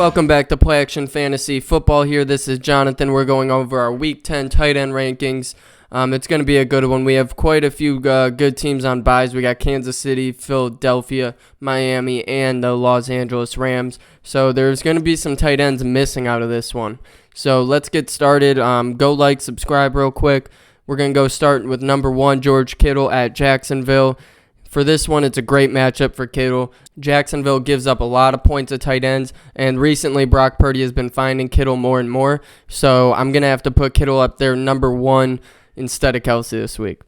Welcome back to Play Action Fantasy Football here. This is Jonathan. We're going over our Week 10 tight end rankings. It's going to be a good one. We have quite a few good teams on buys. We got Kansas City, Philadelphia, Miami, and the Los Angeles Rams. So there's going to be some tight ends missing out of this one. So let's get started. Go like, subscribe real quick. We're going to go start with number 1, George Kittle at Jacksonville. For this one, it's a great matchup for Kittle. Jacksonville gives up a lot of points at tight ends, and recently Brock Purdy has been finding Kittle more and more. So I'm going to have to put Kittle up there number 1 instead of Kelsey this week.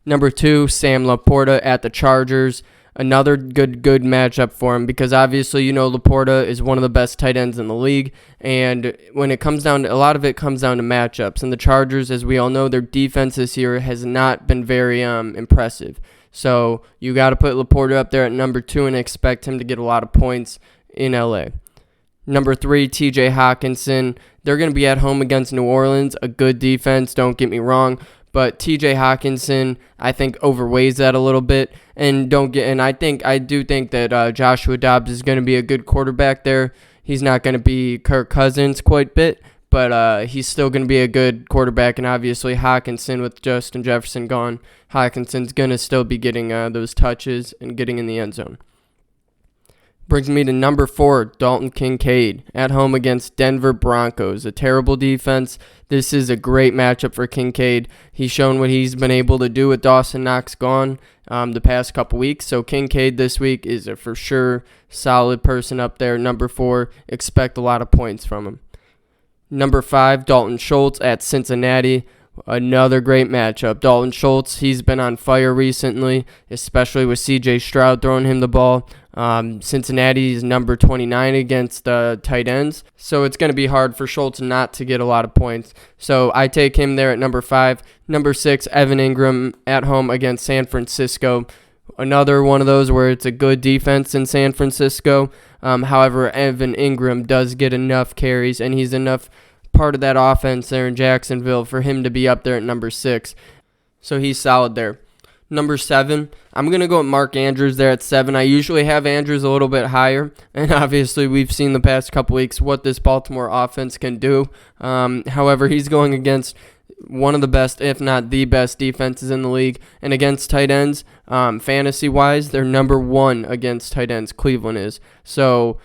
Number 2, Sam Laporta at the Chargers. Another good matchup for him because obviously, you know, Laporta is one of the best tight ends in the league. And when it comes down to, a lot of it comes down to matchups. And the Chargers, as we all know, their defense this year has not been very impressive. So you got to put Laporta up there at number 2 and expect him to get a lot of points in LA. Number 3, TJ Hawkinson. They're going to be at home against New Orleans, a good defense, don't get me wrong. But TJ Hawkinson, I think, overweighs that a little bit. And I do think that Joshua Dobbs is going to be a good quarterback there. He's not going to be Kirk Cousins quite a bit, but he's still going to be a good quarterback. And obviously Hawkinson, with Justin Jefferson gone, Hawkinson's going to still be getting those touches and getting in the end zone. Brings me to number 4, Dalton Kincaid, at home against Denver Broncos. A terrible defense. This is a great matchup for Kincaid. He's shown what he's been able to do with Dawson Knox gone the past couple weeks. So Kincaid this week is a for sure solid person up there. Number 4, expect a lot of points from him. Number 5, Dalton Schultz at Cincinnati. Another great matchup. Dalton Schultz, he's been on fire recently, especially with C.J. Stroud throwing him the ball. Cincinnati is number 29 against tight ends, so it's going to be hard for Schultz not to get a lot of points. So I take him there at number 5. Number 6, Evan Ingram at home against San Francisco. Another one of those where it's a good defense in San Francisco. However, Evan Ingram does get enough carries, and he's enough part of that offense there in Jacksonville for him to be up there at number 6. So he's solid there. Number 7, I'm going to go with Mark Andrews there at 7. I usually have Andrews a little bit higher, and obviously we've seen the past couple weeks what this Baltimore offense can do. However, he's going against one of the best, if not the best, defenses in the league. And against tight ends, fantasy-wise, they're number 1 against tight ends, Cleveland is. So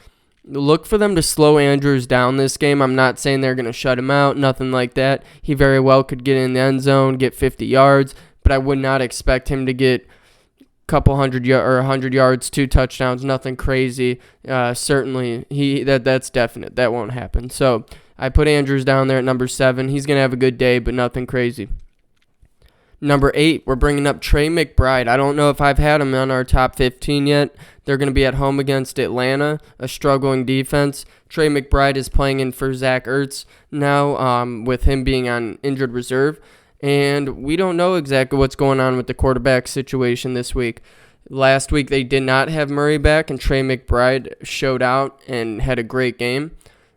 look for them to slow Andrews down this game. I'm not saying they're going to shut him out, nothing like that. He very well could get in the end zone, get 50 yards, but I would not expect him to get a couple 100 yards, 2 touchdowns, nothing crazy. Certainly, that's definite. That won't happen. So I put Andrews down there at number 7. He's going to have a good day, but nothing crazy. Number 8, we're bringing up Trey McBride. I don't know if I've had him on our top 15 yet. They're going to be at home against Atlanta, a struggling defense. Trey McBride is playing in for Zach Ertz now with him being on injured reserve. And we don't know exactly what's going on with the quarterback situation this week. Last week they did not have Murray back, and Trey McBride showed out and had a great game.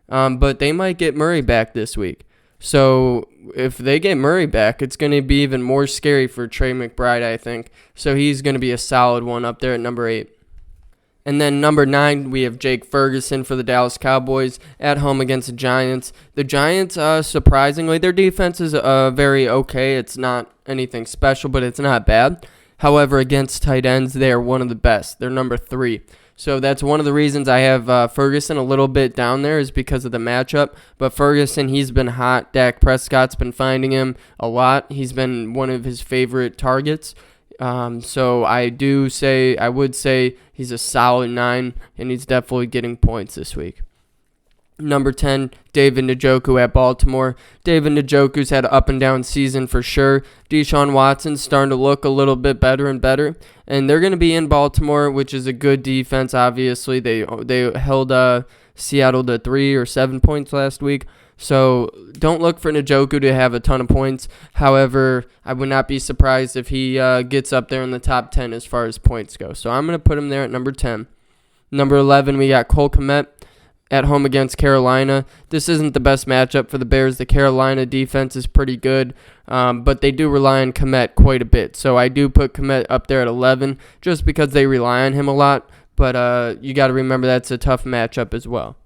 But they might get Murray back this week. So if they get Murray back, it's going to be even more scary for Trey McBride, I think. So he's going to be a solid one up there at number 8. And then number 9, we have Jake Ferguson for the Dallas Cowboys at home against the Giants. The Giants, surprisingly, their defense is very okay. It's not anything special, but it's not bad. However, against tight ends, they are one of the best. They're number 3. So that's one of the reasons I have Ferguson a little bit down there is because of the matchup. But Ferguson, he's been hot. Dak Prescott's been finding him a lot. He's been one of his favorite targets. So I would say he's a solid 9, and he's definitely getting points this week. Number 10, David Njoku at Baltimore. David Njoku's had an up-and-down season for sure. Deshaun Watson's starting to look a little bit better and better. And they're going to be in Baltimore, which is a good defense, obviously. They held Seattle to 3 or 7 points last week. So don't look for Njoku to have a ton of points. However, I would not be surprised if he gets up there in the top 10 as far as points go. So I'm going to put him there at number 10. Number 11, we got Cole Kmet at home against Carolina. This isn't the best matchup for the Bears. The Carolina defense is pretty good, but they do rely on Kmet quite a bit. So I do put Kmet up there at 11 just because they rely on him a lot. But you got to remember that's a tough matchup as well.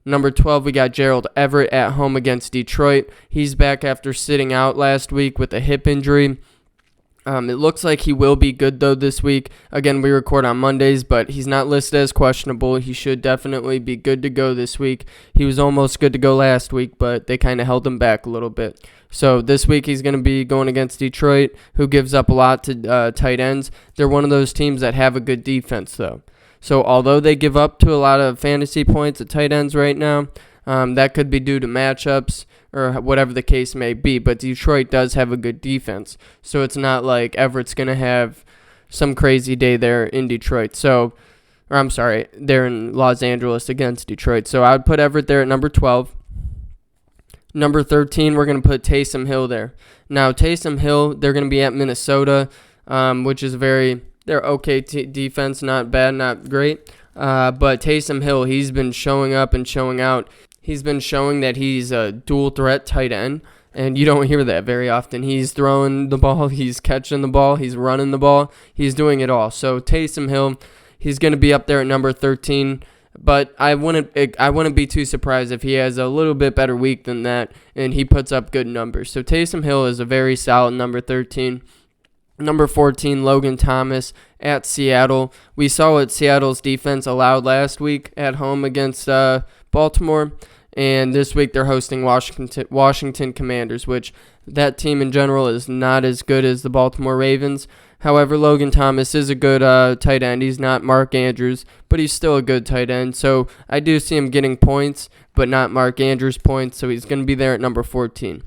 Number 12, we got Gerald Everett at home against Detroit. He's back after sitting out last week with a hip injury. It looks like he will be good, though, this week. Again, we record on Mondays, but he's not listed as questionable. He should definitely be good to go this week. He was almost good to go last week, but they kind of held him back a little bit. So this week he's going to be going against Detroit, who gives up a lot to tight ends. They're one of those teams that have a good defense, though. So although they give up to a lot of fantasy points at tight ends right now, that could be due to matchups or whatever the case may be. But Detroit does have a good defense. So it's not like Everett's going to have some crazy day there in Detroit. They're in Los Angeles against Detroit. So I would put Everett there at number 12. Number 13, we're going to put Taysom Hill there. Now, Taysom Hill, they're going to be at Minnesota, which is they're okay defense, not bad, not great. But Taysom Hill, he's been showing up and showing out. He's been showing that he's a dual threat tight end, and you don't hear that very often. He's throwing the ball, he's catching the ball, he's running the ball, he's doing it all. So Taysom Hill, he's going to be up there at number 13, but I wouldn't be too surprised if he has a little bit better week than that and he puts up good numbers. So Taysom Hill is a very solid number 13. Number 14, Logan Thomas at Seattle. We saw what Seattle's defense allowed last week at home against Baltimore, and this week they're hosting Washington Commanders, which that team in general is not as good as the Baltimore Ravens. However, Logan Thomas is a good tight end. He's not Mark Andrews, but he's still a good tight end. So I do see him getting points, but not Mark Andrews points, so he's going to be there at number 14.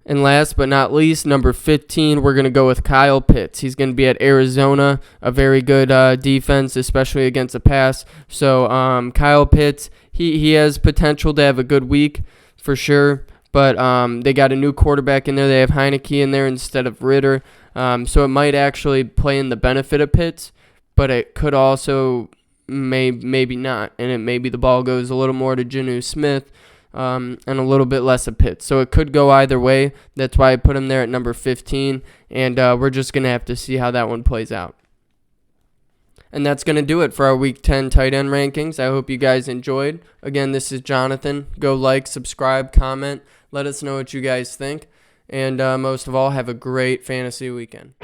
And last but not least, number 15, we're going to go with Kyle Pitts. He's going to be at Arizona, a very good defense, especially against the pass. So Kyle Pitts, he has potential to have a good week for sure, but they got a new quarterback in there. They have Heineke in there instead of Ritter, so it might actually play in the benefit of Pitts, but it could also maybe not, and maybe the ball goes a little more to Geno Smith, and a little bit less of Pitts. So it could go either way. That's why I put him there at number 15, and we're just going to have to see how that one plays out. And that's going to do it for our Week 10 tight end rankings. I hope you guys enjoyed. Again, this is Jonathan. Go like, subscribe, comment. Let us know what you guys think. And most of all, have a great fantasy weekend.